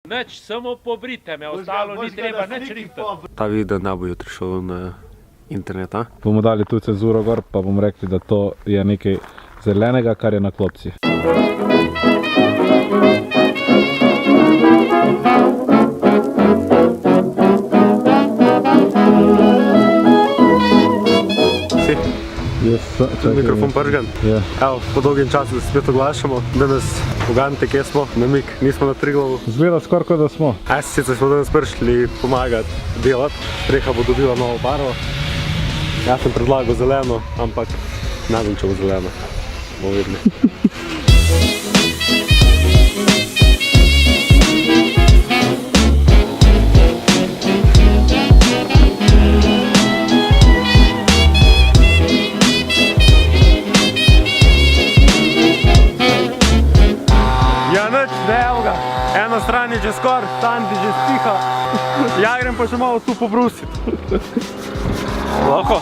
Nič, samo pobrite me, ostalo ni treba nič rihtati. Ta video ne bo jutri šel na internet, a? Bomo dali tu cenzuro gor, pa bomo rekli, da to je nekaj zelenega, kar je na klopci. Mikrofon pržgan. Evo, po dolgem času se spet oglašamo. Danes poganite, kje smo, namik, nismo na Triglavu. Zgleda skoraj kot da smo. Sicer smo danes prišli pomagati delati. Streha bo dobila novo barvo. Jaz sem predlagal zeleno, ampak ne vem, če bo zeleno. Bomo videli. Ena stran je že skor, Sandi že stiha. Ja grem pa še malo tu pobrusiti. Lahko?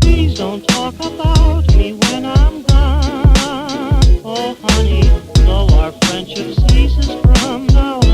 Please don't talk about me when I'm gone. Oh honey, though our friendship ceases from now on.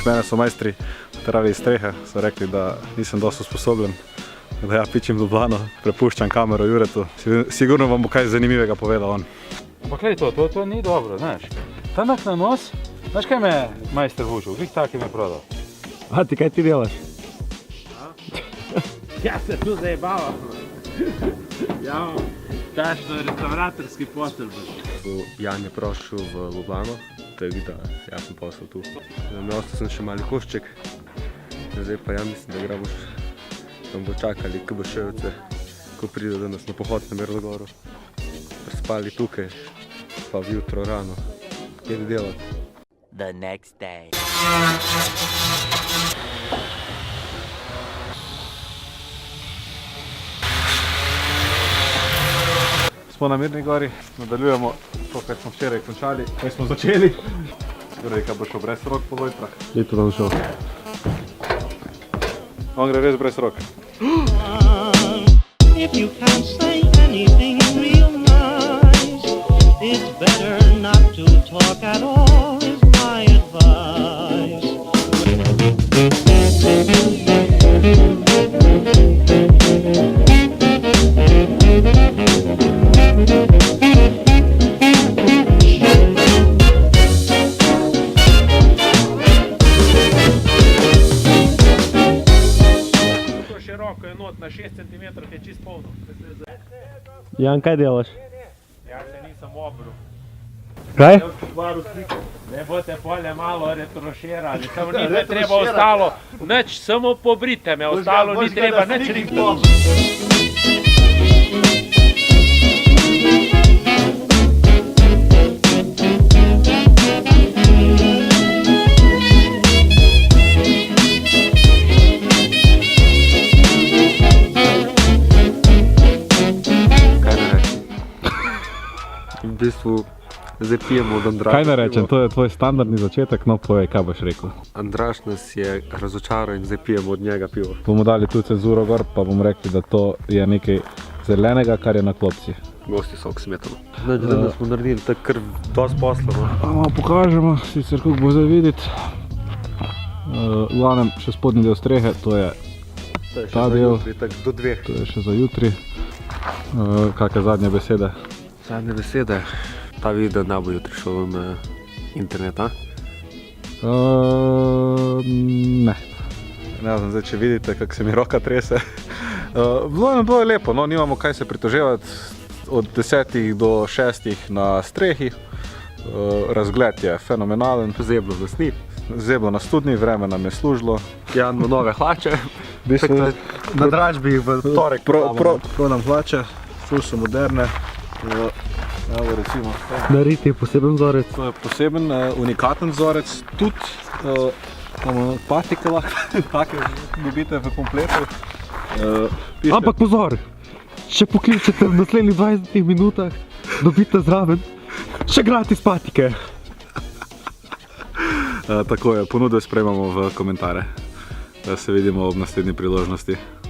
Mene so majstri poterali iz strehe, so rekli, da nisem dosto sposoben, da ja pičim Ljubljano, prepuščam kamero Juretu. Sigurno vam bo kaj zanimivega povedal on. Ampak glej to ni dobro, znaš. Tanak na nos, znaš kaj me majster vučil, glih tak je me prodal. A ti kaj ti delaš? Ja se tu zajebavam. Ja, tašno restauratorski posel. Jan je prošel v Ljubljano, tako da jaz sem posel tu. Ostal sem še mali košček, zdaj pa ja mislim, da gremo nam bo čakali KBŠ-ovce, ko pride danes na pohod na Mirlogoru. Spali tukaj, pa vjutro rano. Jedi delati. The next day. Smo na Mirni gori, nadaljujemo to, kar smo včeraj končali, kaj smo začeli. Grejka bo šel brez rok po Lojtrah. Je to da bo šel. On gre res brez rok. If you can't say anything real nice, it's better not to talk at all, is my advice. Široko je not, na 6 cm je čist polno. Jan, kaj delaš? Ja se nisem obril. Kaj? Ne boste polje malo retroširali, samo ni me treba ostalo, nič, samo pobrite me, ostalo ni treba nič rihtati. V bistvu zdaj pijemo od Andraša. Kaj ne rečem, to je tvoj standardni začetek, no povej, kaj boš rekel. Andraš nas je razočaral in zdaj pijemo od njega pivo. Bomo dali tu cenzuro gor, pa bomo rekli, da to je nekaj zelenega, kar je na klopci. Gosti sok smetano. Danes smo naredili tako kar dosti posla, no. Pa malo pokažemo, sicer kako bo zdaj videti. V glavnem še spodnji del strehe, to je ta del. Do 2. To je še za jutri. Kakšne zadnje besede? Zadnje besede. Ta video ne bo jutri šel na internet, a? Ne. Ne znam zdaj, če vidite, kako se mi roka trese. Bilo je lepo, no, nimamo kaj se pritoževati. Od 10 do 6 na strehi. Razgled je fenomenalen. Zeblo nas ni. Zeblo nas tudi ni, vreme nam je služilo. Jan ima nove hlače. Na dražbi v torek prodam hlače, ful so moderne. Evo recimo. Narediti poseben vzorec. To je poseben, unikaten vzorec, tudi Imamo patike lahko, take dobite v kompletu. Ampak pozor, če pokličete v naslednjih 20 minutah, dobite zraven še gratis patike. Tako je, ponudbe sprejmemo v komentare. Da se vidimo ob naslednji priložnosti.